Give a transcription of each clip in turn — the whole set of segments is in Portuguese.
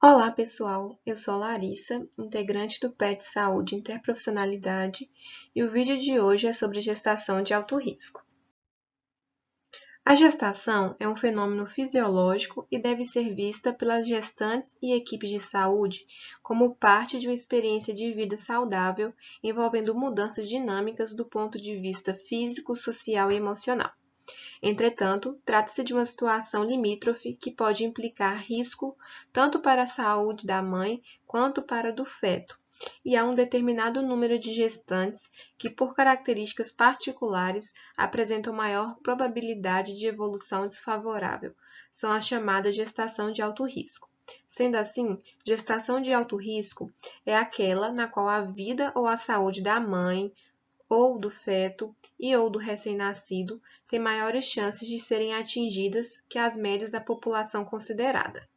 Olá, pessoal. Eu sou Larissa, integrante do PET Saúde e Interprofissionalidade, e o vídeo de hoje é sobre gestação de alto risco. A gestação é um fenômeno fisiológico e deve ser vista pelas gestantes e equipes de saúde como parte de uma experiência de vida saudável envolvendo mudanças dinâmicas do ponto de vista físico, social e emocional. Entretanto, trata-se de uma situação limítrofe que pode implicar risco tanto para a saúde da mãe quanto para a do feto, e há um determinado número de gestantes que, por características particulares, apresentam maior probabilidade de evolução desfavorável. São as chamadas gestação de alto risco. Sendo assim, gestação de alto risco é aquela na qual a vida ou a saúde da mãe, ou do feto ou do recém-nascido têm maiores chances de serem atingidas que as médias da população considerada.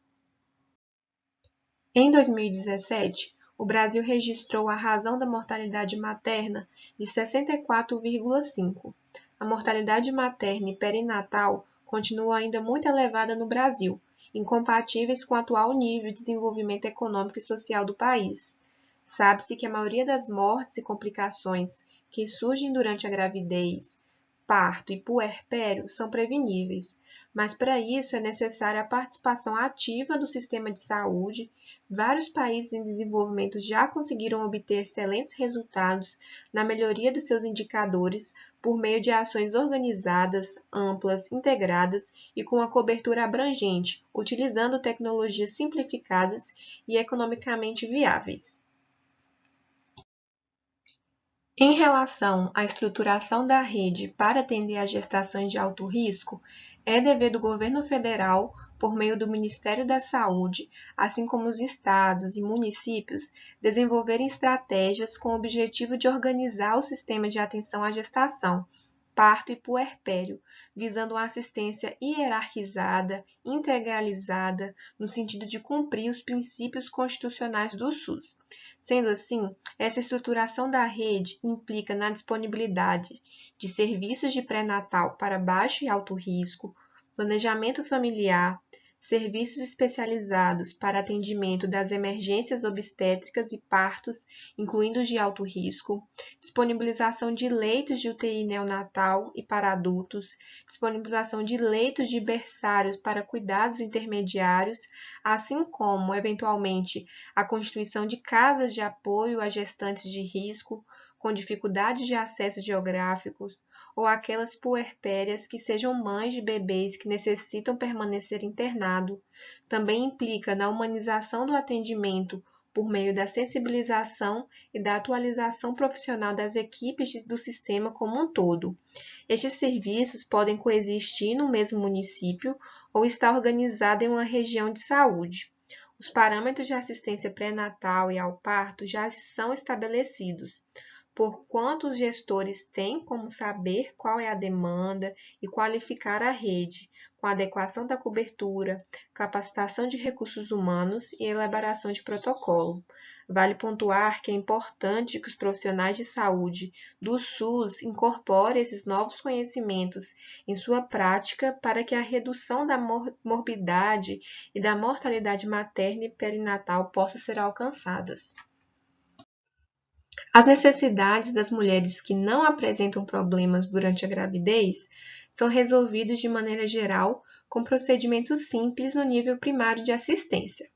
Em 2017, o Brasil registrou a razão da mortalidade materna de 64,5. A mortalidade materna e perinatal continua ainda muito elevada no Brasil, incompatíveis com o atual nível de desenvolvimento econômico e social do país. Sabe-se que a maioria das mortes e complicações que surgem durante a gravidez, parto e puerpério são preveníveis, mas para isso é necessária a participação ativa do sistema de saúde. Vários países em desenvolvimento já conseguiram obter excelentes resultados na melhoria dos seus indicadores por meio de ações organizadas, amplas, integradas e com uma cobertura abrangente, utilizando tecnologias simplificadas e economicamente viáveis. Em relação à estruturação da rede para atender às gestações de alto risco, é dever do governo federal, por meio do Ministério da Saúde, assim como os estados e municípios, desenvolverem estratégias com o objetivo de organizar o sistema de atenção à gestação, parto e puerpério, visando uma assistência hierarquizada, integralizada, no sentido de cumprir os princípios constitucionais do SUS. Sendo assim, essa estruturação da rede implica na disponibilidade de serviços de pré-natal para baixo e alto risco, planejamento familiar, serviços especializados para atendimento das emergências obstétricas e partos, incluindo os de alto risco, disponibilização de leitos de UTI neonatal e para adultos, disponibilização de leitos de berçários para cuidados intermediários, assim como, eventualmente, a constituição de casas de apoio a gestantes de risco, com dificuldades de acesso geográficos, ou aquelas puerpérias que sejam mães de bebês que necessitam permanecer internado, também implica na humanização do atendimento por meio da sensibilização e da atualização profissional das equipes do sistema como um todo. Estes serviços podem coexistir no mesmo município ou estar organizados em uma região de saúde. Os parâmetros de assistência pré-natal e ao parto já são estabelecidos, porquanto os gestores têm como saber qual é a demanda e qualificar a rede, com adequação da cobertura, capacitação de recursos humanos e elaboração de protocolo. Vale pontuar que é importante que os profissionais de saúde do SUS incorporem esses novos conhecimentos em sua prática para que a redução da morbidade e da mortalidade materna e perinatal possa ser alcançadas. As necessidades das mulheres que não apresentam problemas durante a gravidez são resolvidos de maneira geral com procedimentos simples no nível primário de assistência.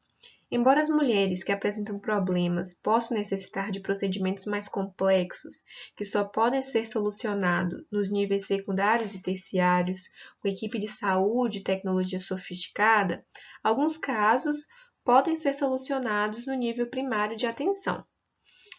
Embora as mulheres que apresentam problemas possam necessitar de procedimentos mais complexos, que só podem ser solucionados nos níveis secundários e terciários, com equipe de saúde e tecnologia sofisticada, alguns casos podem ser solucionados no nível primário de atenção.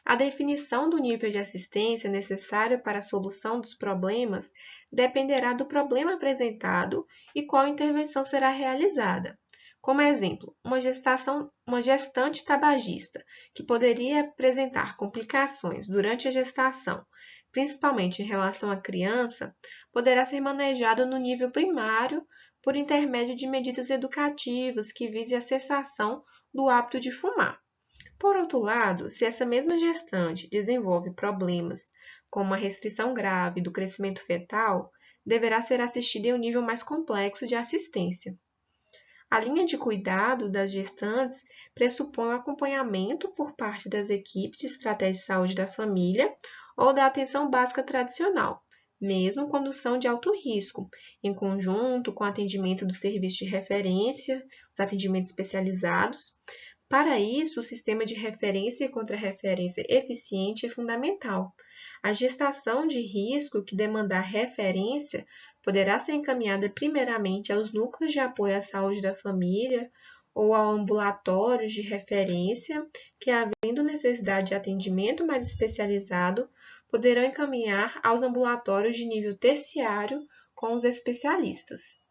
A definição do nível de assistência necessário para a solução dos problemas dependerá do problema apresentado e qual intervenção será realizada. Como exemplo, uma gestante tabagista, que poderia apresentar complicações durante a gestação, principalmente em relação à criança, poderá ser manejada no nível primário por intermédio de medidas educativas que visem a cessação do hábito de fumar. Por outro lado, se essa mesma gestante desenvolve problemas, como uma restrição grave do crescimento fetal, deverá ser assistida em um nível mais complexo de assistência. A linha de cuidado das gestantes pressupõe o acompanhamento por parte das equipes de estratégia de saúde da família ou da atenção básica tradicional, mesmo quando são de alto risco, em conjunto com o atendimento do serviço de referência, os atendimentos especializados. Para isso, o sistema de referência e contra-referência eficiente é fundamental. A gestação de risco que demandar referência poderá ser encaminhada primeiramente aos núcleos de apoio à saúde da família ou a ambulatórios de referência, que, havendo necessidade de atendimento mais especializado, poderão encaminhar aos ambulatórios de nível terciário com os especialistas.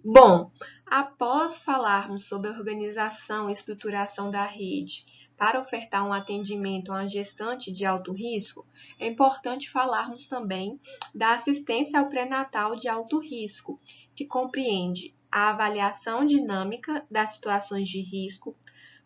Bom, após falarmos sobre a organização e estruturação da rede para ofertar um atendimento a uma gestante de alto risco, é importante falarmos também da assistência ao pré-natal de alto risco, que compreende a avaliação dinâmica das situações de risco,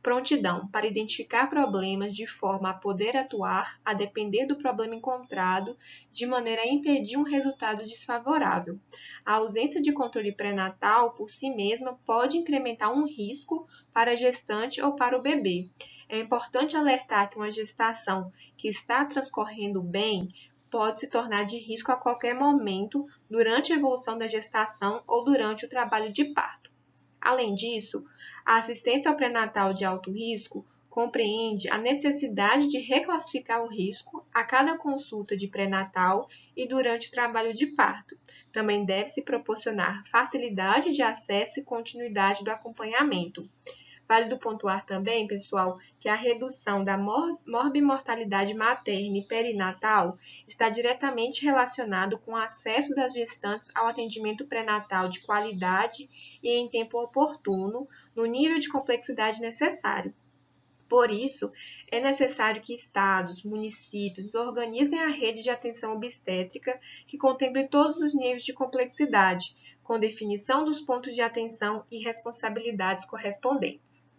prontidão para identificar problemas de forma a poder atuar, a depender do problema encontrado, de maneira a impedir um resultado desfavorável. A ausência de controle pré-natal, por si mesma, pode incrementar um risco para a gestante ou para o bebê. É importante alertar que uma gestação que está transcorrendo bem pode se tornar de risco a qualquer momento durante a evolução da gestação ou durante o trabalho de parto. Além disso, a assistência ao pré-natal de alto risco compreende a necessidade de reclassificar o risco a cada consulta de pré-natal e durante o trabalho de parto. Também deve-se proporcionar facilidade de acesso e continuidade do acompanhamento. Válido pontuar também, pessoal, que a redução da morbimortalidade materna e perinatal está diretamente relacionado com o acesso das gestantes ao atendimento pré-natal de qualidade e em tempo oportuno, no nível de complexidade necessário. Por isso, é necessário que estados, municípios organizem a rede de atenção obstétrica que contemple todos os níveis de complexidade, com definição dos pontos de atenção e responsabilidades correspondentes.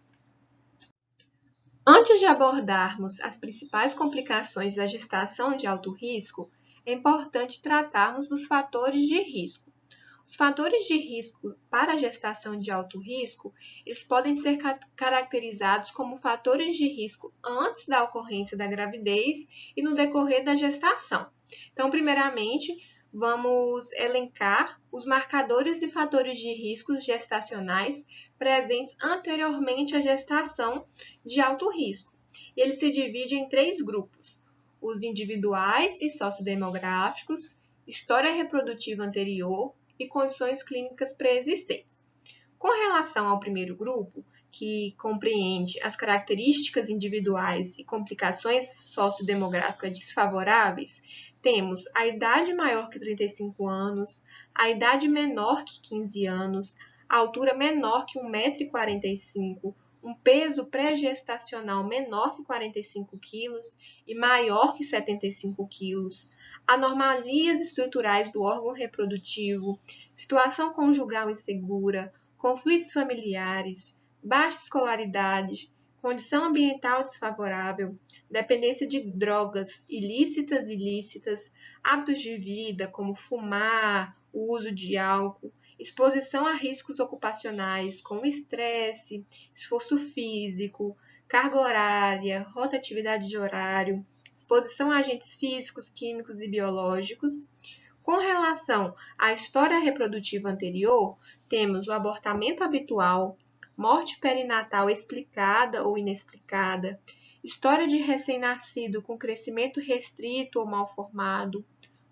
Antes de abordarmos as principais complicações da gestação de alto risco, é importante tratarmos dos fatores de risco. Os fatores de risco para a gestação de alto risco, eles podem ser caracterizados como fatores de risco antes da ocorrência da gravidez e no decorrer da gestação. Então, primeiramente, vamos elencar os marcadores e fatores de riscos gestacionais presentes anteriormente à gestação de alto risco. Ele se divide em 3 grupos: os individuais e sociodemográficos, história reprodutiva anterior e condições clínicas pré-existentes. Com relação ao primeiro grupo, que compreende as características individuais e complicações sociodemográficas desfavoráveis, temos a idade maior que 35 anos, a idade menor que 15 anos, a altura menor que 1,45 m, um peso pré-gestacional menor que 45 kg e maior que 75 kg, anomalias estruturais do órgão reprodutivo, situação conjugal insegura, conflitos familiares, baixa escolaridade, condição ambiental desfavorável, dependência de drogas ilícitas e ilícitas, hábitos de vida como fumar, o uso de álcool, exposição a riscos ocupacionais como estresse, esforço físico, carga horária, rotatividade de horário, exposição a agentes físicos, químicos e biológicos. Com relação à história reprodutiva anterior, temos o abortamento habitual, morte perinatal explicada ou inexplicada, história de recém-nascido com crescimento restrito ou mal formado,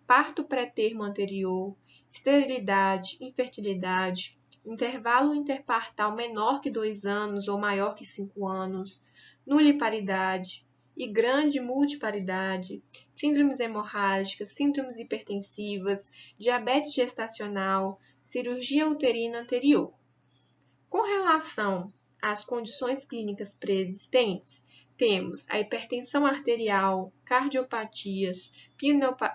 parto pré-termo anterior, esterilidade, infertilidade, intervalo interpartal menor que 2 anos ou maior que 5 anos, nuliparidade e grande multiparidade, síndromes hemorrágicas, síndromes hipertensivas, diabetes gestacional, cirurgia uterina anterior. Com relação às condições clínicas pré-existentes, temos a hipertensão arterial, cardiopatias,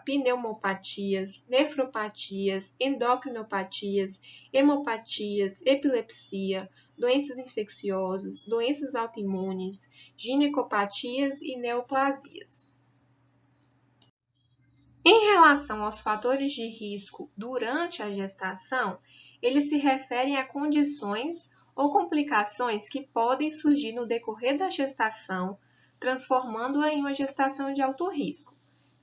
pneumopatias, nefropatias, endocrinopatias, hemopatias, epilepsia, doenças infecciosas, doenças autoimunes, ginecopatias e neoplasias. Em relação aos fatores de risco durante a gestação, eles se referem a condições ou complicações que podem surgir no decorrer da gestação, transformando-a em uma gestação de alto risco.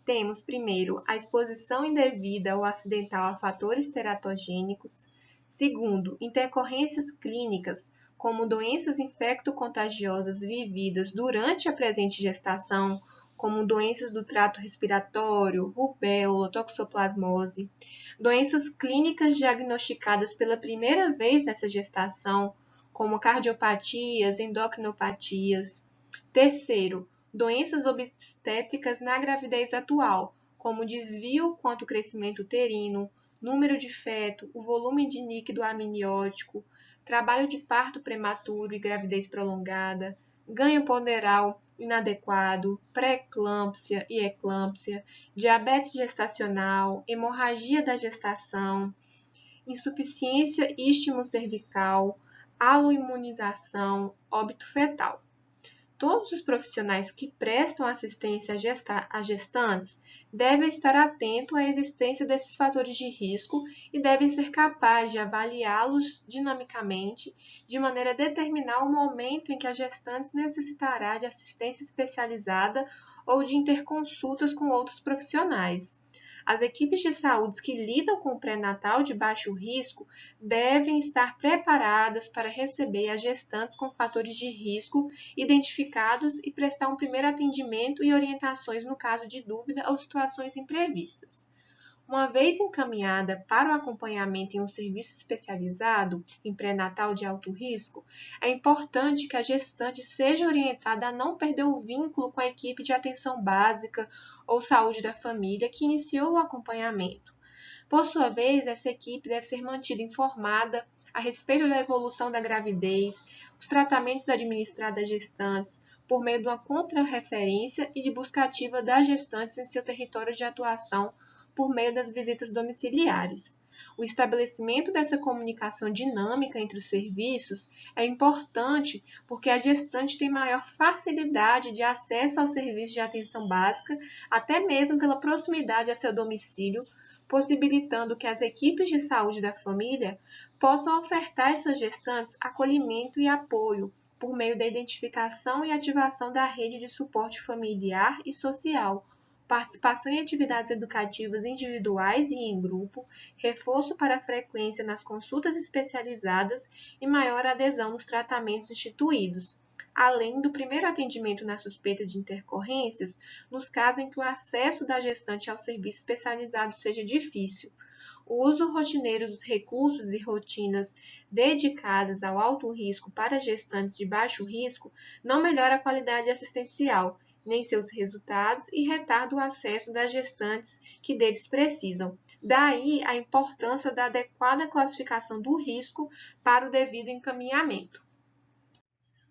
Temos, primeiro, a exposição indevida ou acidental a fatores teratogênicos. Segundo, intercorrências clínicas, como doenças infecto-contagiosas vividas durante a presente gestação, como doenças do trato respiratório, rubéola, toxoplasmose. Doenças clínicas diagnosticadas pela primeira vez nessa gestação, como cardiopatias, endocrinopatias. Terceiro, doenças obstétricas na gravidez atual, como desvio quanto ao crescimento uterino, número de feto, o volume de líquido amniótico, trabalho de parto prematuro e gravidez prolongada, ganho ponderal inadequado, pré-eclâmpsia e eclâmpsia, diabetes gestacional, hemorragia da gestação, insuficiência istmo-cervical, aloimunização, óbito fetal. Todos os profissionais que prestam assistência a gestantes devem estar atentos à existência desses fatores de risco e devem ser capazes de avaliá-los dinamicamente, de maneira a determinar o momento em que a gestante necessitará de assistência especializada ou de interconsultas com outros profissionais. As equipes de saúde que lidam com o pré-natal de baixo risco devem estar preparadas para receber as gestantes com fatores de risco identificados e prestar um primeiro atendimento e orientações no caso de dúvida ou situações imprevistas. Uma vez encaminhada para o acompanhamento em um serviço especializado em pré-natal de alto risco, é importante que a gestante seja orientada a não perder o vínculo com a equipe de atenção básica ou saúde da família que iniciou o acompanhamento. Por sua vez, essa equipe deve ser mantida informada a respeito da evolução da gravidez, os tratamentos administrados às gestantes, por meio de uma contrarreferência e de busca ativa das gestantes em seu território de atuação por meio das visitas domiciliares. O estabelecimento dessa comunicação dinâmica entre os serviços é importante porque a gestante tem maior facilidade de acesso ao serviço de atenção básica, até mesmo pela proximidade a seu domicílio, possibilitando que as equipes de saúde da família possam ofertar a essas gestantes acolhimento e apoio por meio da identificação e ativação da rede de suporte familiar e social, participação em atividades educativas individuais e em grupo, reforço para a frequência nas consultas especializadas e maior adesão nos tratamentos instituídos, além do primeiro atendimento na suspeita de intercorrências, nos casos em que o acesso da gestante ao serviço especializado seja difícil. O uso rotineiro dos recursos e rotinas dedicadas ao alto risco para gestantes de baixo risco não melhora a qualidade assistencial, nem seus resultados e retarda o acesso das gestantes que deles precisam. Daí a importância da adequada classificação do risco para o devido encaminhamento.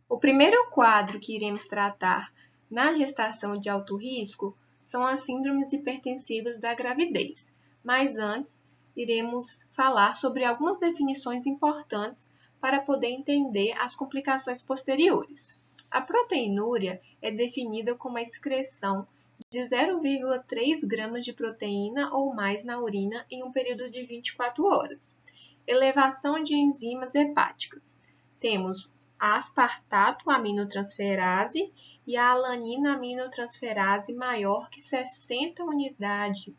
O primeiro quadro que iremos tratar na gestação de alto risco são as síndromes hipertensivas da gravidez, mas antes iremos falar sobre algumas definições importantes para poder entender as complicações posteriores. A proteinúria é definida como a excreção de 0,3 gramas de proteína ou mais na urina em um período de 24 horas. Elevação de enzimas hepáticas. Temos a aspartato aminotransferase e a alanina aminotransferase maior que 60 unidades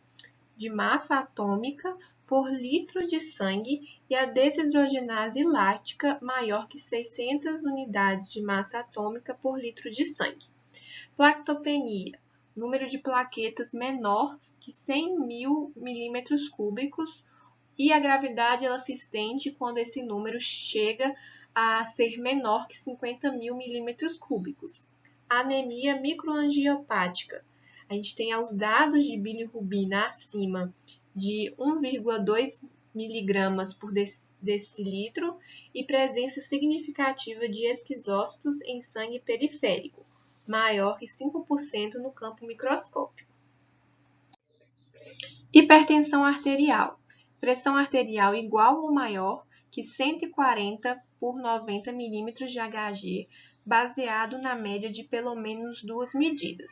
de massa atômica por litro de sangue e a desidrogenase láctica maior que 600 unidades de massa atômica por litro de sangue. Plaquetopenia, número de plaquetas menor que 100.000 milímetros cúbicos e a gravidade ela se estende quando esse número chega a ser menor que 50.000 milímetros cúbicos. Anemia microangiopática. A gente tem os dados de bilirrubina acima de 1,2 miligramas por decilitro e presença significativa de esquizócitos em sangue periférico, maior que 5% no campo microscópico. Hipertensão arterial. Pressão arterial igual ou maior que 140 por 90 milímetros de Hg, baseado na média de pelo menos duas medidas.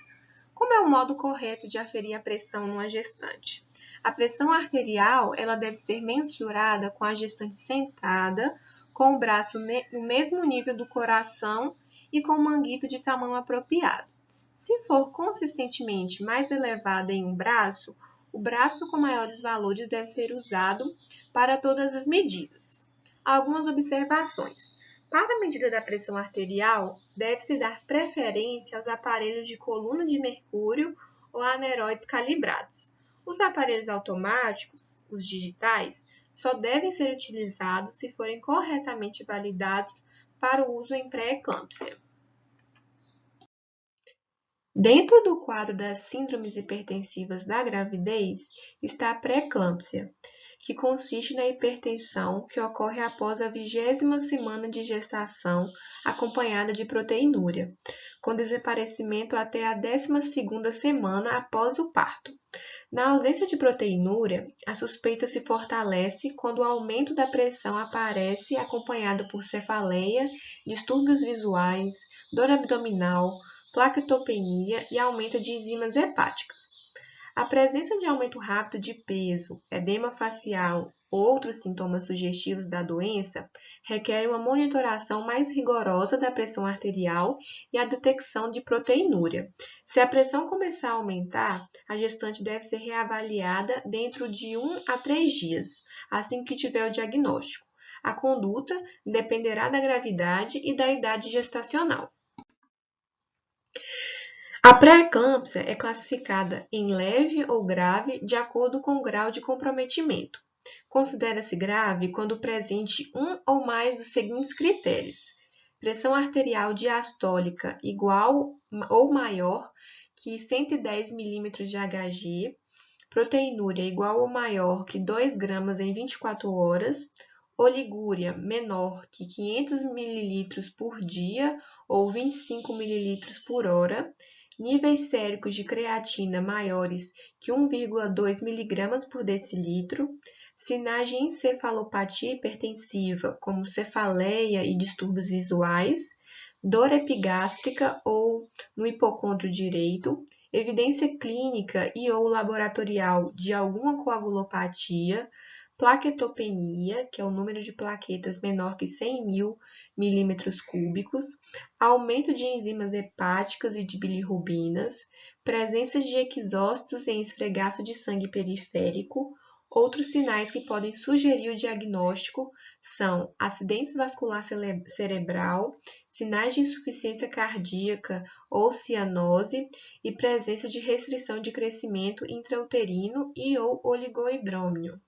Como é o modo correto de aferir a pressão numa gestante? A pressão arterial ela deve ser mensurada com a gestante sentada, com o braço no mesmo nível do coração e com manguito de tamanho apropriado. Se for consistentemente mais elevada em um braço, o braço com maiores valores deve ser usado para todas as medidas. Algumas observações. Para a medida da pressão arterial, deve-se dar preferência aos aparelhos de coluna de mercúrio ou aneroides calibrados. Os aparelhos automáticos, os digitais, só devem ser utilizados se forem corretamente validados para o uso em pré-eclâmpsia. Dentro do quadro das síndromes hipertensivas da gravidez está a pré-eclâmpsia, que consiste na hipertensão que ocorre após a 20ª semana de gestação, acompanhada de proteinúria, com desaparecimento até a 12ª semana após o parto. Na ausência de proteinúria, a suspeita se fortalece quando o aumento da pressão aparece acompanhado por cefaleia, distúrbios visuais, dor abdominal, plaquetopenia e aumento de enzimas hepáticas. A presença de aumento rápido de peso, edema facial ou outros sintomas sugestivos da doença requer uma monitoração mais rigorosa da pressão arterial e a detecção de proteinúria. Se a pressão começar a aumentar, a gestante deve ser reavaliada dentro de 1 a 3 dias, assim que tiver o diagnóstico. A conduta dependerá da gravidade e da idade gestacional. A pré-eclâmpsia é classificada em leve ou grave de acordo com o grau de comprometimento. Considera-se grave quando presente um ou mais dos seguintes critérios: pressão arterial diastólica igual ou maior que 110 mm de Hg, proteinúria igual ou maior que 2 gramas em 24 horas, oligúria menor que 500 ml por dia ou 25 ml por hora, níveis séricos de creatina maiores que 1,2 mg por decilitro, sinais de encefalopatia hipertensiva, como cefaleia e distúrbios visuais, dor epigástrica ou no hipocôndrio direito, evidência clínica e ou laboratorial de alguma coagulopatia, plaquetopenia, que é o número de plaquetas menor que 100.000 milímetros cúbicos, aumento de enzimas hepáticas e de bilirrubinas, presença de exócitos em esfregaço de sangue periférico. Outros sinais que podem sugerir o diagnóstico são acidente vascular cerebral, sinais de insuficiência cardíaca ou cianose e presença de restrição de crescimento intrauterino e ou oligohidrômio.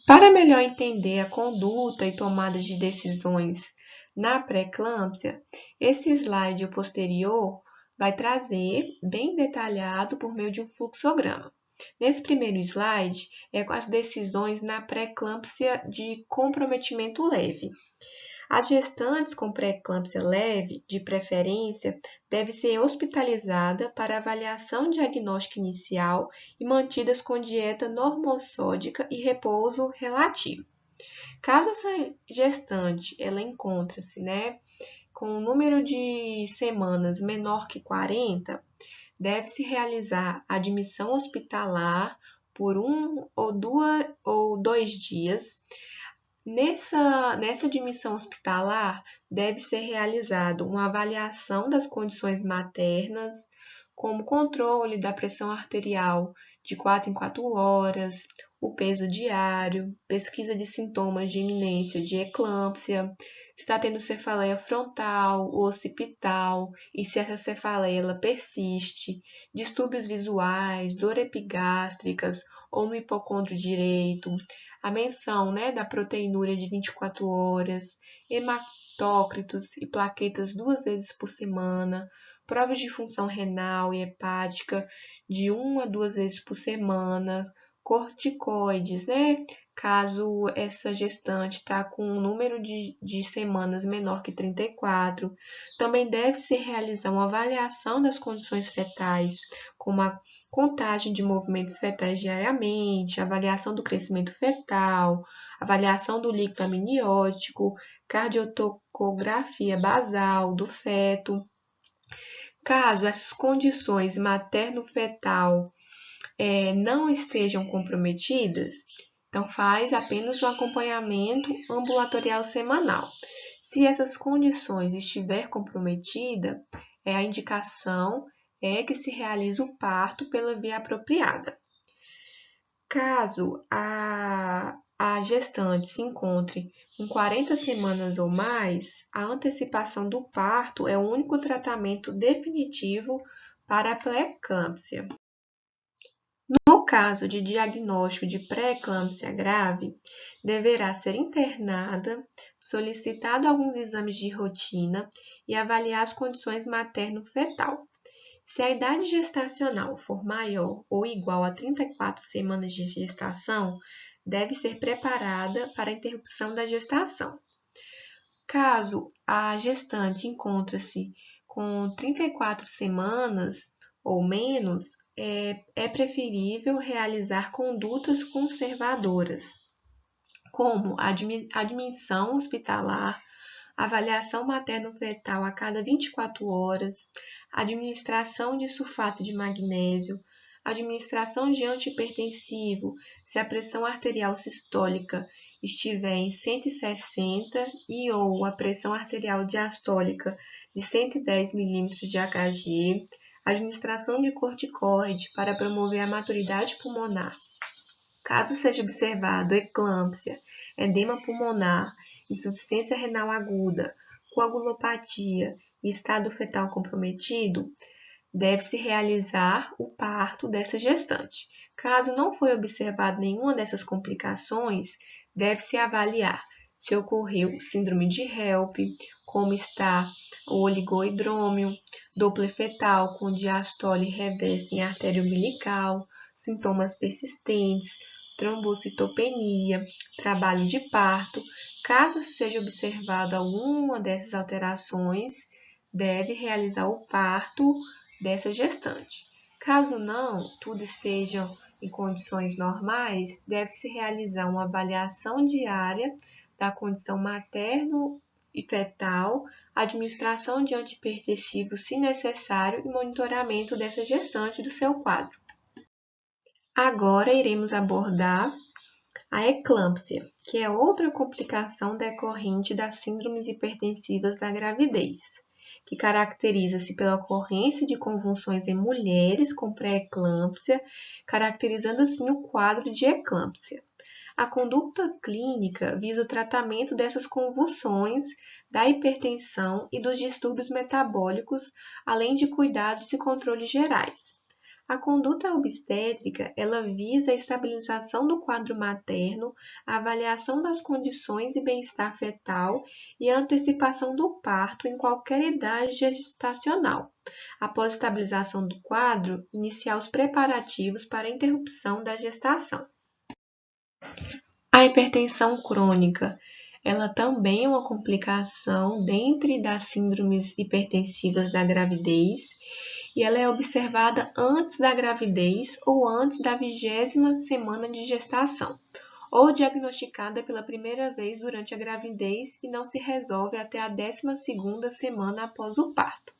Para melhor entender a conduta e tomada de decisões na pré-eclâmpsia, esse slide posterior vai trazer bem detalhado por meio de um fluxograma. Nesse primeiro slide, é com as decisões na pré-eclâmpsia de comprometimento leve. As gestantes com pré-eclâmpsia leve, de preferência, devem ser hospitalizadas para avaliação diagnóstica inicial e mantidas com dieta normossódica e repouso relativo. Caso essa gestante ela encontre-se, com um número de semanas menor que 40, deve-se realizar a admissão hospitalar por 1 ou 2 dias. Nessa admissão hospitalar, deve ser realizada uma avaliação das condições maternas, como controle da pressão arterial de 4 em 4 horas, o peso diário, pesquisa de sintomas de iminência de eclâmpsia, se está tendo cefaleia frontal ou occipital e se essa cefaleia ela persiste, distúrbios visuais, dor epigástricas ou no hipocôndrio direito, a menção da proteinúria de 24 horas, hematócritos e plaquetas 2 vezes por semana, provas de função renal e hepática de 1 a 2 vezes por semana, corticoides, caso essa gestante está com um número de semanas menor que 34. Também deve-se realizar uma avaliação das condições fetais, como a contagem de movimentos fetais diariamente, avaliação do crescimento fetal, avaliação do líquido amniótico, cardiotocografia basal do feto. Caso essas condições materno-fetal não estejam comprometidas, então faz apenas um acompanhamento ambulatorial semanal. Se essas condições estiver comprometida, a indicação é que se realize o parto pela via apropriada. Caso a gestante se encontre com 40 semanas ou mais, a antecipação do parto é o único tratamento definitivo para a pré-eclâmpsia. No caso de diagnóstico de pré-eclâmpsia grave, deverá ser internada, solicitado alguns exames de rotina e avaliar as condições materno-fetal. Se a idade gestacional for maior ou igual a 34 semanas de gestação, deve ser preparada para a interrupção da gestação. Caso a gestante encontre-se com 34 semanas ou menos, é preferível realizar condutas conservadoras, como admissão hospitalar, avaliação materno-fetal a cada 24 horas, administração de sulfato de magnésio, administração de antihipertensivo se a pressão arterial sistólica estiver em 160 ou a pressão arterial diastólica de 110 mm de Hg, administração de corticoide para promover a maturidade pulmonar. Caso seja observado eclâmpsia, edema pulmonar, insuficiência renal aguda, coagulopatia e estado fetal comprometido, deve-se realizar o parto dessa gestante. Caso não foi observado nenhuma dessas complicações, deve-se avaliar se ocorreu síndrome de HELP, como está o oligohidrômio, Doppler fetal com diastole reversa em artéria umbilical, sintomas persistentes, trombocitopenia, trabalho de parto. Caso seja observado alguma dessas alterações, deve realizar o parto dessa gestante. Caso não, tudo esteja em condições normais, deve-se realizar uma avaliação diária da condição materno e fetal, administração de antihipertensivos se necessário e monitoramento dessa gestante do seu quadro. Agora iremos abordar a eclâmpsia, que é outra complicação decorrente das síndromes hipertensivas da gravidez, que caracteriza-se pela ocorrência de convulsões em mulheres com pré-eclâmpsia, caracterizando assim o quadro de eclâmpsia. A conduta clínica visa o tratamento dessas convulsões, da hipertensão e dos distúrbios metabólicos, além de cuidados e controles gerais. A conduta obstétrica, ela visa a estabilização do quadro materno, a avaliação das condições e bem-estar fetal e a antecipação do parto em qualquer idade gestacional. Após a estabilização do quadro, iniciar os preparativos para a interrupção da gestação. A hipertensão crônica, ela também é uma complicação dentre das síndromes hipertensivas da gravidez e ela é observada antes da gravidez ou antes da 20ª semana de gestação, ou diagnosticada pela primeira vez durante a gravidez e não se resolve até a 12ª semana após o parto.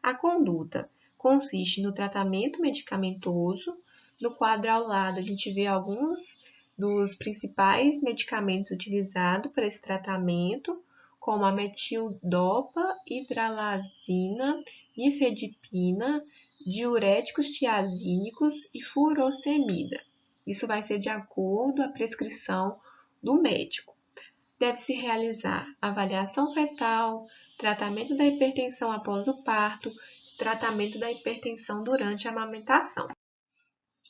A conduta consiste no tratamento medicamentoso. No quadro ao lado, a gente vê alguns dos principais medicamentos utilizados para esse tratamento, como a metildopa, hidralazina, nifedipina, diuréticos tiazínicos e furosemida. Isso vai ser de acordo com a prescrição do médico. Deve-se realizar avaliação fetal, tratamento da hipertensão após o parto, tratamento da hipertensão durante a amamentação.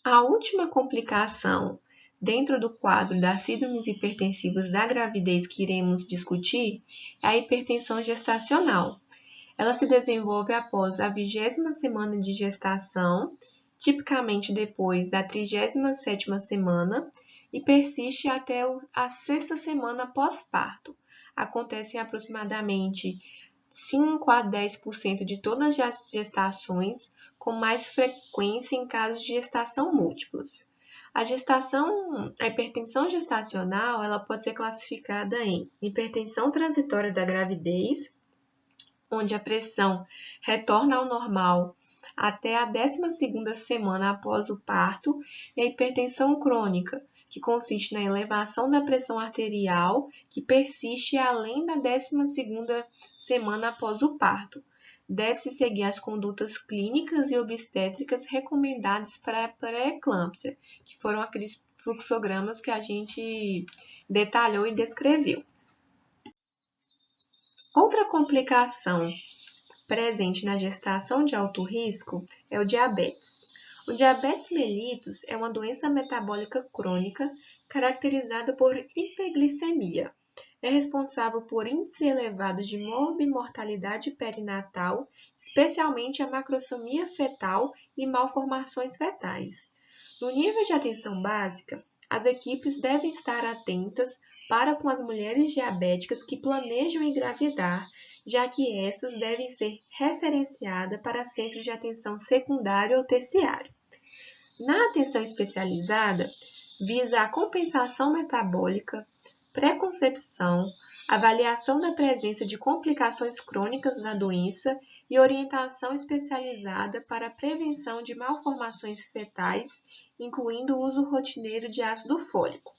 A última complicação dentro do quadro das síndromes hipertensivas da gravidez que iremos discutir é a hipertensão gestacional. Ela se desenvolve após a 20ª semana de gestação, tipicamente depois da 37ª semana, e persiste até a 6ª semana pós-parto. Acontece em aproximadamente 5 a 10% de todas as gestações, com mais frequência em casos de gestação múltiplas. A hipertensão gestacional, ela pode ser classificada em hipertensão transitória da gravidez, onde a pressão retorna ao normal até a 12ª semana após o parto, e a hipertensão crônica, que consiste na elevação da pressão arterial, que persiste além da 12ª semana após o parto. Deve-se seguir as condutas clínicas e obstétricas recomendadas para a pré-eclâmpsia, que foram aqueles fluxogramas que a gente detalhou e descreveu. Outra complicação presente na gestação de alto risco é o diabetes. O diabetes mellitus é uma doença metabólica crônica caracterizada por hiperglicemia. É responsável por índices elevados de morbimortalidade perinatal, especialmente a macrosomia fetal e malformações fetais. No nível de atenção básica, as equipes devem estar atentas para com as mulheres diabéticas que planejam engravidar, já que estas devem ser referenciadas para centros de atenção secundário ou terciário. Na atenção especializada, visa a compensação metabólica, pré-concepção, avaliação da presença de complicações crônicas da doença e orientação especializada para a prevenção de malformações fetais, incluindo o uso rotineiro de ácido fólico.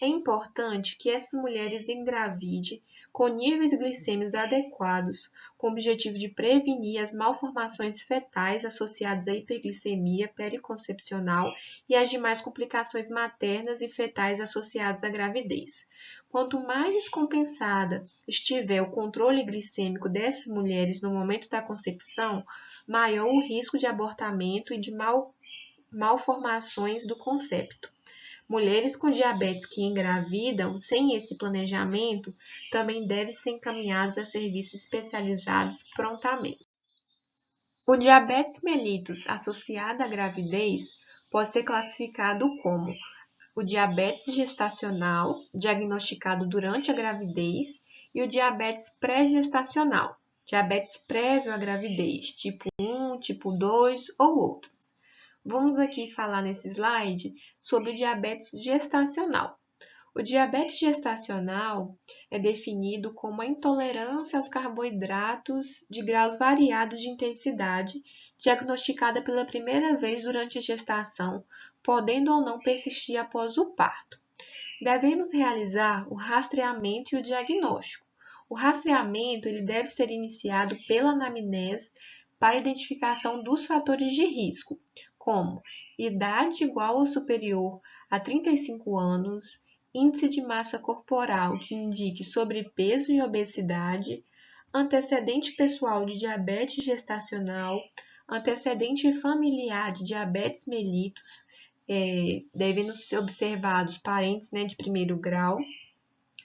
É importante que essas mulheres engravidem com níveis glicêmicos adequados, com o objetivo de prevenir as malformações fetais associadas à hiperglicemia periconcepcional e as demais complicações maternas e fetais associadas à gravidez. Quanto mais descompensada estiver o controle glicêmico dessas mulheres no momento da concepção, maior o risco de abortamento e de malformações do concepto. Mulheres com diabetes que engravidam sem esse planejamento também devem ser encaminhadas a serviços especializados prontamente. O diabetes mellitus associado à gravidez pode ser classificado como o diabetes gestacional, diagnosticado durante a gravidez, e o diabetes pré-gestacional, diabetes prévio à gravidez, tipo 1, tipo 2 ou outros. Vamos aqui falar nesse slide sobre o diabetes gestacional. O diabetes gestacional é definido como a intolerância aos carboidratos de graus variados de intensidade, diagnosticada pela primeira vez durante a gestação, podendo ou não persistir após o parto. Devemos realizar o rastreamento e o diagnóstico. O rastreamento ele deve ser iniciado pela anamnese para identificação dos fatores de risco, como idade igual ou superior a 35 anos, índice de massa corporal que indique sobrepeso e obesidade, antecedente pessoal de diabetes gestacional, antecedente familiar de diabetes mellitus, devendo ser observados parentes de primeiro grau,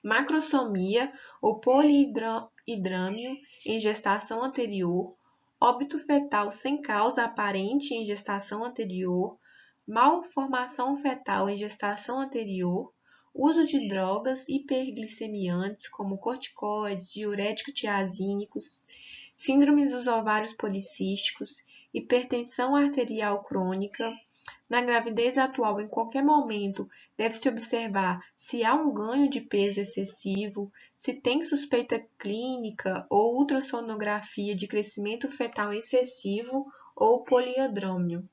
macrosomia ou polihidrâmio em gestação anterior, óbito fetal sem causa aparente em gestação anterior, malformação fetal em gestação anterior, uso de drogas hiperglicemiantes como corticoides, diuréticos tiazínicos, síndromes dos ovários policísticos, hipertensão arterial crônica. Na gravidez atual, em qualquer momento, deve-se observar se há um ganho de peso excessivo, se tem suspeita clínica ou ultrassonografia de crescimento fetal excessivo ou poliandrômio.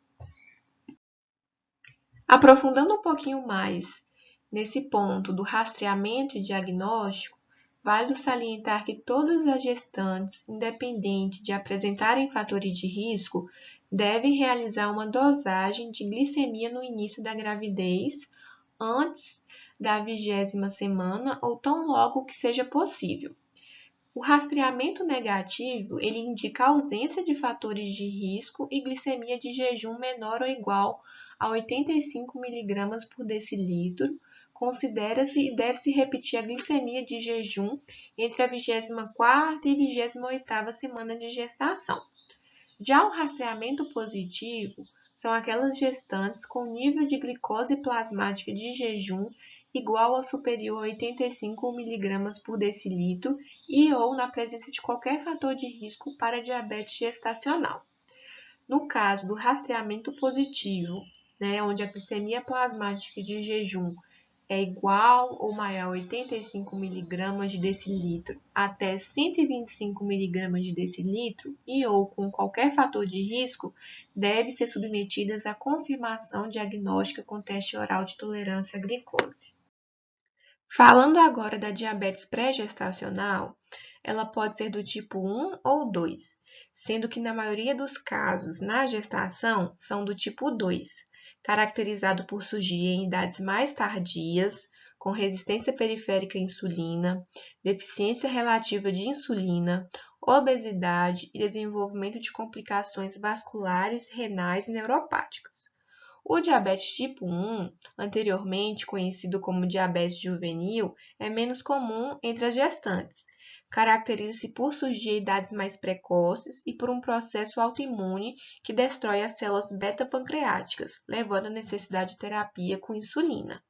Aprofundando um pouquinho mais nesse ponto do rastreamento e diagnóstico, vale salientar que todas as gestantes, independente de apresentarem fatores de risco, devem realizar uma dosagem de glicemia no início da gravidez, antes da 20ª semana ou tão logo que seja possível. O rastreamento negativo, ele indica a ausência de fatores de risco e glicemia de jejum menor ou igual a 85 mg por decilitro. Considera-se e deve-se repetir a glicemia de jejum entre a 24ª e 28ª semana de gestação. Já o rastreamento positivo são aquelas gestantes com nível de glicose plasmática de jejum igual ou superior a 85 mg por decilitro e ou na presença de qualquer fator de risco para diabetes gestacional. No caso do rastreamento positivo, onde a glicemia plasmática de jejum é igual ou maior a 85 mg de decilitro até 125 mg de decilitro e ou com qualquer fator de risco, devem ser submetidas à confirmação diagnóstica com teste oral de tolerância à glicose. Falando agora da diabetes pré-gestacional, ela pode ser do tipo 1 ou 2, sendo que na maioria dos casos, na gestação, são do tipo 2, caracterizado por surgir em idades mais tardias, com resistência periférica à insulina, deficiência relativa de insulina, obesidade e desenvolvimento de complicações vasculares, renais e neuropáticas. O diabetes tipo 1, anteriormente conhecido como diabetes juvenil, é menos comum entre as gestantes. Caracteriza-se por surgir em idades mais precoces e por um processo autoimune que destrói as células beta-pancreáticas, levando à necessidade de terapia com insulina.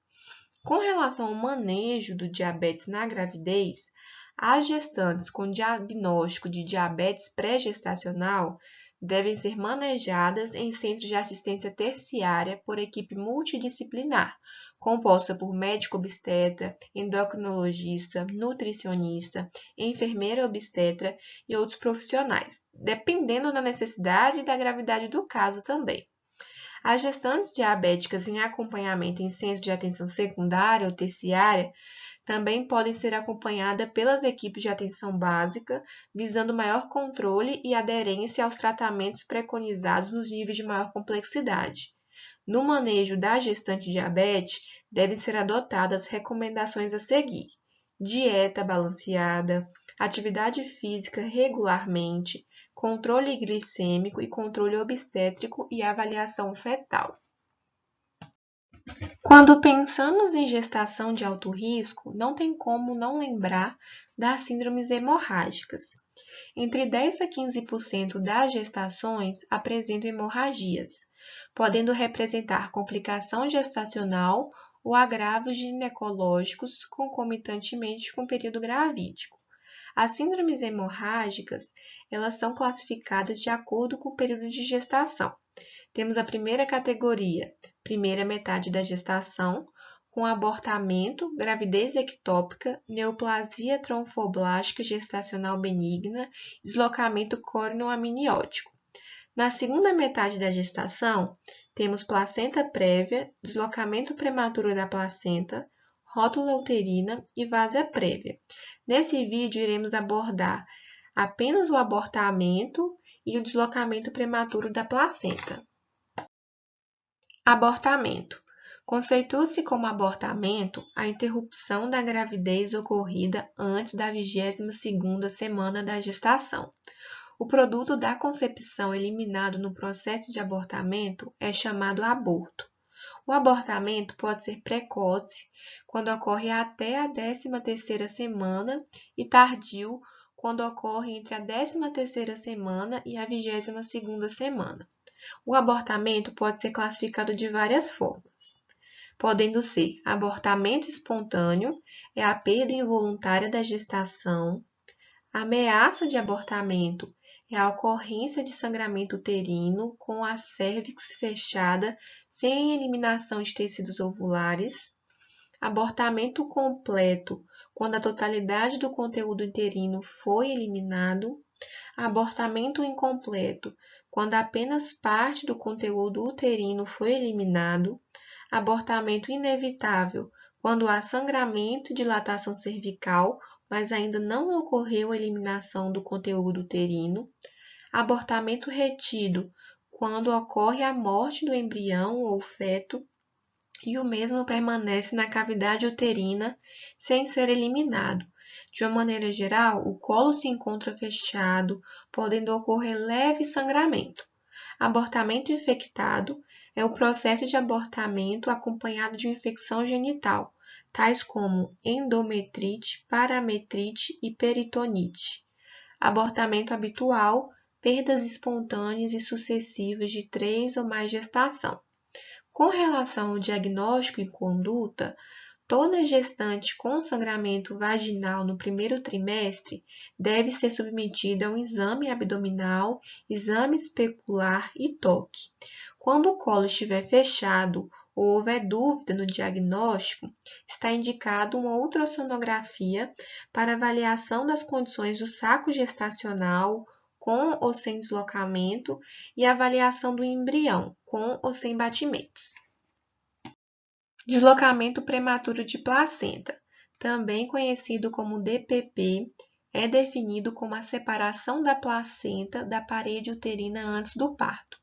Com relação ao manejo do diabetes na gravidez, as gestantes com diagnóstico de diabetes pré-gestacional devem ser manejadas em centros de assistência terciária por equipe multidisciplinar, composta por médico obstetra, endocrinologista, nutricionista, enfermeira obstetra e outros profissionais, dependendo da necessidade e da gravidade do caso também. As gestantes diabéticas em acompanhamento em centro de atenção secundária ou terciária também podem ser acompanhadas pelas equipes de atenção básica, visando maior controle e aderência aos tratamentos preconizados nos níveis de maior complexidade. No manejo da gestante diabetes, devem ser adotadas as recomendações a seguir: dieta balanceada, atividade física regularmente, controle glicêmico e controle obstétrico e avaliação fetal. Quando pensamos em gestação de alto risco, não tem como não lembrar das síndromes hemorrágicas. Entre 10 a 15% das gestações apresentam hemorragias, podendo representar complicação gestacional ou agravos ginecológicos concomitantemente com o período gravídico. As síndromes hemorrágicas, elas são classificadas de acordo com o período de gestação. Temos a primeira categoria, primeira metade da gestação, com abortamento, gravidez ectópica, neoplasia tromfoblástica gestacional benigna, deslocamento córneo-amniótico. Na segunda metade da gestação, temos placenta prévia, deslocamento prematuro da placenta, rótula uterina e várzea prévia. Nesse vídeo, iremos abordar apenas o abortamento e o deslocamento prematuro da placenta. Abortamento. Conceitua-se como abortamento a interrupção da gravidez ocorrida antes da 22ª semana da gestação. O produto da concepção eliminado no processo de abortamento é chamado aborto. O abortamento pode ser precoce, quando ocorre até a 13ª semana, e tardio, quando ocorre entre a 13ª semana e a 22ª semana. O abortamento pode ser classificado de várias formas, podendo ser abortamento espontâneo, é a perda involuntária da gestação, ameaça de abortamento, é a ocorrência de sangramento uterino com a cérvix fechada sem eliminação de tecidos ovulares, abortamento completo, quando a totalidade do conteúdo uterino foi eliminado, abortamento incompleto, quando apenas parte do conteúdo uterino foi eliminado, abortamento inevitável, quando há sangramento e dilatação cervical, mas ainda não ocorreu a eliminação do conteúdo uterino, abortamento retido, quando ocorre a morte do embrião ou feto e o mesmo permanece na cavidade uterina sem ser eliminado. De uma maneira geral, o colo se encontra fechado, podendo ocorrer leve sangramento. Abortamento infectado é o processo de abortamento acompanhado de uma infecção genital, tais como endometrite, parametrite e peritonite. Abortamento habitual, perdas espontâneas e sucessivas de 3 ou mais gestação. Com relação ao diagnóstico e conduta, toda gestante com sangramento vaginal no primeiro trimestre deve ser submetida a um exame abdominal, exame especular e toque. Quando o colo estiver fechado ou houver dúvida no diagnóstico, está indicado uma ultrassonografia para avaliação das condições do saco gestacional, com ou sem deslocamento, e avaliação do embrião, com ou sem batimentos. Deslocamento prematuro de placenta, também conhecido como DPP, é definido como a separação da placenta da parede uterina antes do parto.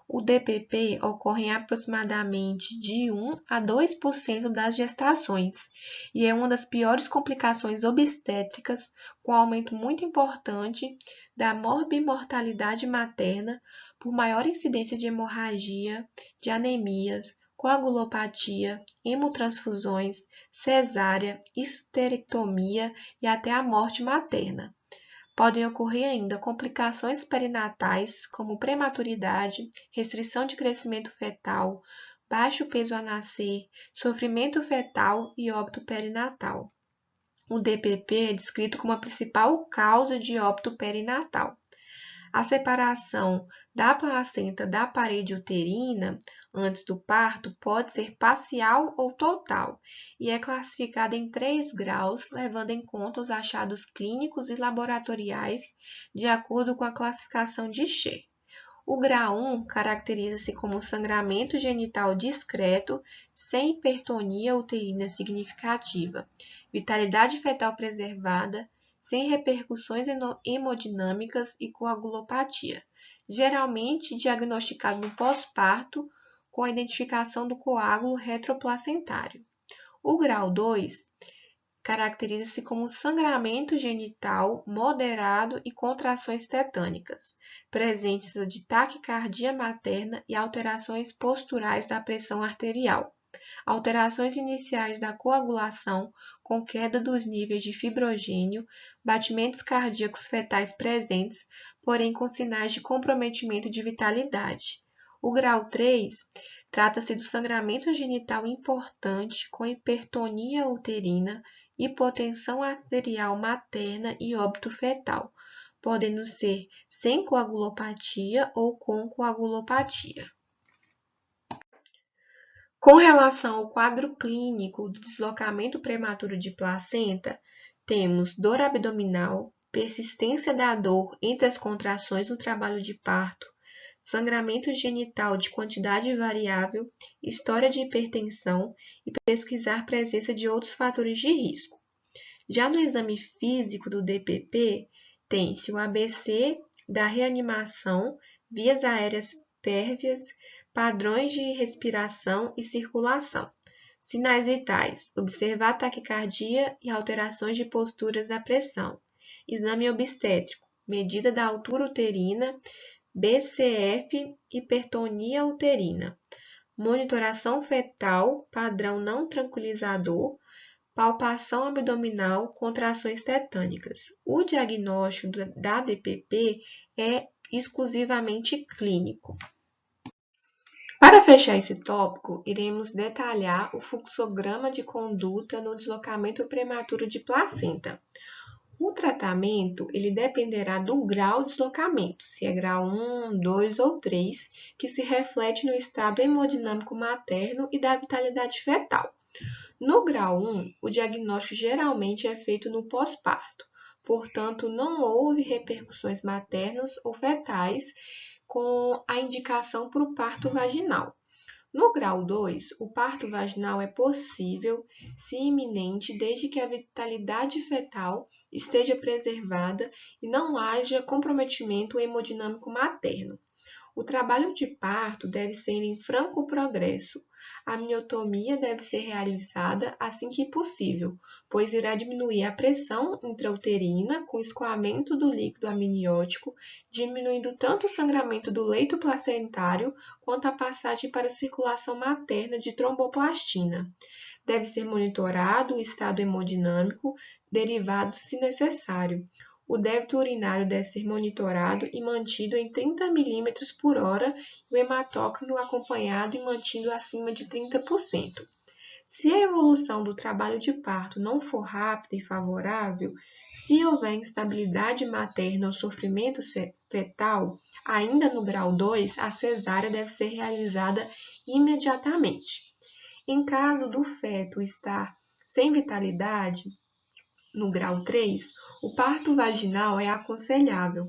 O DPP ocorre em aproximadamente de 1 a 2% das gestações e é uma das piores complicações obstétricas, com aumento muito importante da morbimortalidade materna por maior incidência de hemorragia, de anemias, coagulopatia, hemotransfusões, cesárea, histerectomia e até a morte materna. Podem ocorrer ainda complicações perinatais, como prematuridade, restrição de crescimento fetal, baixo peso a nascer, sofrimento fetal e óbito perinatal. O DPP é descrito como a principal causa de óbito perinatal. A separação da placenta da parede uterina antes do parto pode ser parcial ou total e é classificada em 3 graus, levando em conta os achados clínicos e laboratoriais de acordo com a classificação de Sher. O grau 1 caracteriza-se como sangramento genital discreto, sem hipertonia uterina significativa, vitalidade fetal preservada, sem repercussões hemodinâmicas e coagulopatia, geralmente diagnosticado no pós-parto com a identificação do coágulo retroplacentário. O grau 2 caracteriza-se como sangramento genital moderado e contrações tetânicas, presentes de taquicardia materna e alterações posturais da pressão arterial. Alterações iniciais da coagulação, com queda dos níveis de fibrogênio, batimentos cardíacos fetais presentes, porém com sinais de comprometimento de vitalidade. O grau 3 trata-se do sangramento genital importante com hipertonia uterina, hipotensão arterial materna e óbito fetal, podendo ser sem coagulopatia ou com coagulopatia. Com relação ao quadro clínico do deslocamento prematuro de placenta, temos dor abdominal, persistência da dor entre as contrações no trabalho de parto, sangramento genital de quantidade variável, história de hipertensão e pesquisar presença de outros fatores de risco. Já no exame físico do DPP, tem-se o ABC da reanimação, vias aéreas pérvias, padrões de respiração e circulação. Sinais vitais: observar taquicardia e alterações de posturas da pressão. Exame obstétrico: medida da altura uterina, BCF, hipertonia uterina. Monitoração fetal, padrão não tranquilizador, palpação abdominal, contrações tetânicas. O diagnóstico da DPP é exclusivamente clínico. Para fechar esse tópico, iremos detalhar o fluxograma de conduta no deslocamento prematuro de placenta. O tratamento ele dependerá do grau de deslocamento, se é grau 1, 2 ou 3, que se reflete no estado hemodinâmico materno e da vitalidade fetal. No grau 1, o diagnóstico geralmente é feito no pós-parto, portanto, não houve repercussões maternas ou fetais com a indicação para o parto vaginal. No grau 2, o parto vaginal é possível, se iminente, desde que a vitalidade fetal esteja preservada e não haja comprometimento hemodinâmico materno. O trabalho de parto deve ser em franco progresso. A miotomia deve ser realizada assim que possível, pois irá diminuir a pressão intrauterina com escoamento do líquido amniótico, diminuindo tanto o sangramento do leito placentário quanto a passagem para a circulação materna de tromboplastina. Deve ser monitorado o estado hemodinâmico, derivados se necessário. O débito urinário deve ser monitorado e mantido em 30 ml por hora e o hematócrino acompanhado e mantido acima de 30%. Se a evolução do trabalho de parto não for rápida e favorável, se houver instabilidade materna ou sofrimento fetal, ainda no grau 2, a cesárea deve ser realizada imediatamente. Em caso do feto estar sem vitalidade, no grau 3, o parto vaginal é aconselhável.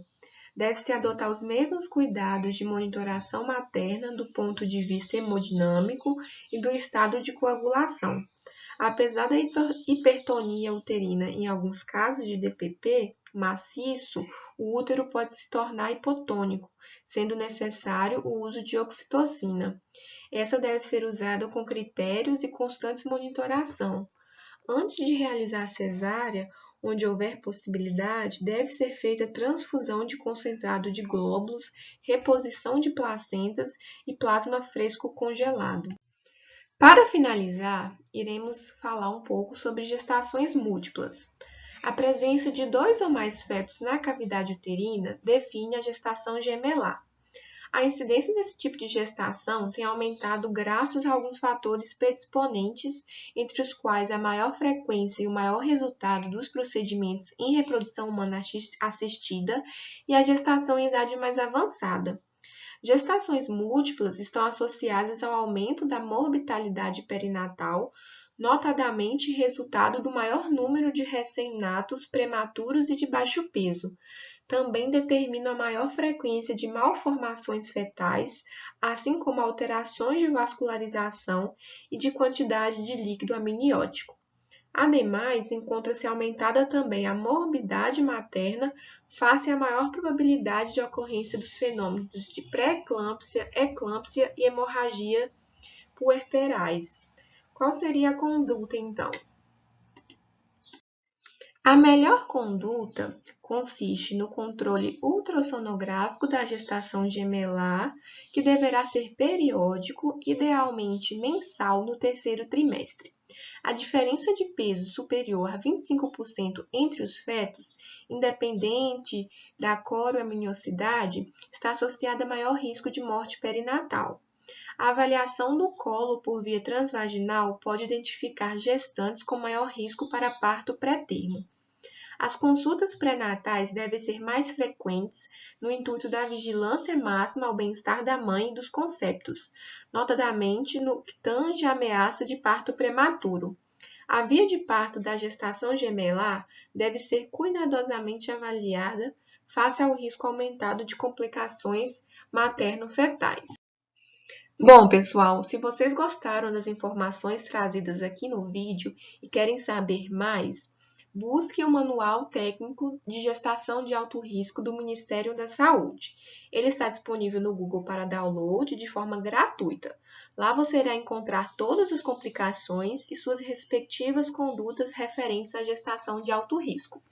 Deve-se adotar os mesmos cuidados de monitoração materna do ponto de vista hemodinâmico e do estado de coagulação. Apesar da hipertonia uterina em alguns casos de DPP maciço, o útero pode se tornar hipotônico, sendo necessário o uso de oxitocina. Essa deve ser usada com critérios e constantes monitoração. Antes de realizar a cesárea, onde houver possibilidade, deve ser feita transfusão de concentrado de glóbulos, reposição de placentas e plasma fresco congelado. Para finalizar, iremos falar um pouco sobre gestações múltiplas. A presença de 2 ou mais fetos na cavidade uterina define a gestação gemelar. A incidência desse tipo de gestação tem aumentado graças a alguns fatores predisponentes, entre os quais a maior frequência e o maior resultado dos procedimentos em reprodução humana assistida e a gestação em idade mais avançada. Gestações múltiplas estão associadas ao aumento da mortalidade perinatal, notadamente resultado do maior número de recém-natos prematuros e de baixo peso. Também determinam a maior frequência de malformações fetais, assim como alterações de vascularização e de quantidade de líquido amniótico. Ademais, encontra-se aumentada também a morbidade materna face à maior probabilidade de ocorrência dos fenômenos de pré-eclâmpsia, eclâmpsia e hemorragia puerperais. Qual seria a conduta, então? A melhor conduta consiste no controle ultrassonográfico da gestação gemelar, que deverá ser periódico, idealmente mensal no terceiro trimestre. A diferença de peso superior a 25% entre os fetos, independente da coroamniosidade, está associada a maior risco de morte perinatal. A avaliação do colo por via transvaginal pode identificar gestantes com maior risco para parto pré-termo. As consultas pré-natais devem ser mais frequentes no intuito da vigilância máxima ao bem-estar da mãe e dos conceptos, notadamente no que tange à ameaça de parto prematuro. A via de parto da gestação gemelar deve ser cuidadosamente avaliada face ao risco aumentado de complicações materno-fetais. Bom, pessoal, se vocês gostaram das informações trazidas aqui no vídeo e querem saber mais, busque o Manual Técnico de Gestação de Alto Risco do Ministério da Saúde. Ele está disponível no Google para download de forma gratuita. Lá você irá encontrar todas as complicações e suas respectivas condutas referentes à gestação de alto risco.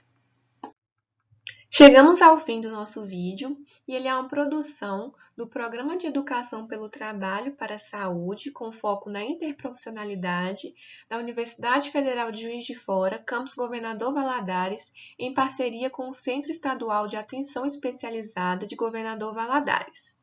Chegamos ao fim do nosso vídeo e ele é uma produção do Programa de Educação pelo Trabalho para a Saúde, com foco na interprofissionalidade, da Universidade Federal de Juiz de Fora, campus Governador Valadares, em parceria com o Centro Estadual de Atenção Especializada de Governador Valadares.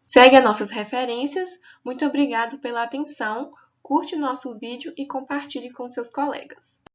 Segue as nossas referências. Muito obrigado pela atenção. Curte o nosso vídeo e compartilhe com seus colegas.